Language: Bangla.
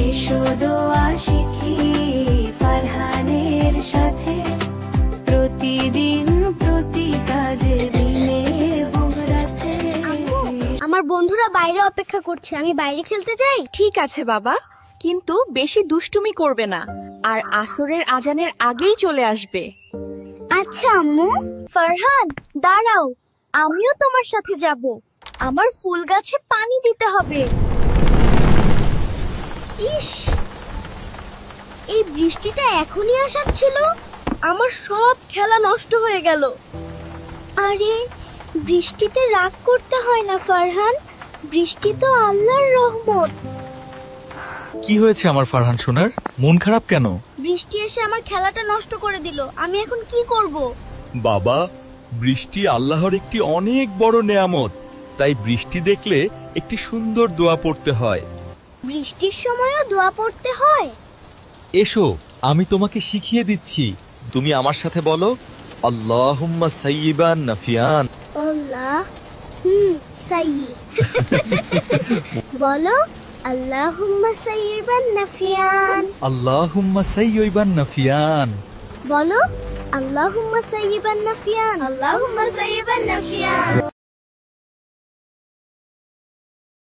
এসো দোয়া শিখি ফারহানের সাথে, প্রতিদিন প্রতি কাজে দিলে বুহরাতে। আমার বন্ধুরা বাইরে অপেক্ষা করছে, আমি বাইরে খেলতে যাই। ঠিক আছে বাবা, কিন্তু বেশি দুষ্টুমি করবে না, আর আসরের আজানের আগেই চলে আসবে। আচ্ছা আম্মু। ফারহান দাঁড়াও, আমিও তোমার সাথে যাব। আমার ফুল গাছে পানি দিতে হবে। ইস, এই বৃষ্টিটা এখনই আসার ছিল, আমার সব খেলা নষ্ট হয়ে গেল। আরে বৃষ্টিতে রাগ করতে হয় না ফারহান, বৃষ্টি তো আল্লাহর রহমত। কি হয়েছে আমার ফারহান সোনার, মন খারাপ কেন? বৃষ্টি এসে আমার খেলাটা নষ্ট করে দিল, আমি এখন কি করব? বাবা, বৃষ্টি আল্লাহর একটি অনেক বড় নেয়ামত, তাই বৃষ্টি দেখলে একটি সুন্দর দোয়া পড়তে হয়। বৃষ্টির সময়ও দোয়া পড়তে হয়? এসো, আমি তোমাকে শিখিয়ে দিচ্ছি। তুমি আমার সাথে বলো, আল্লাহুম্মা সাইয়্যিবান নাফিয়ান। আল্লাহ সাইয়্যিব। বলো, আল্লাহুম্মা সাইয়্যিবান নাফিয়ান। আল্লাহুম্মা সাইয়্যিবান নাফিয়ান। বলো, আল্লাহুম্মা সাইয়্যিবান নাফিয়ান। আল্লাহুম্মা সাইয়্যিবান নাফিয়ান।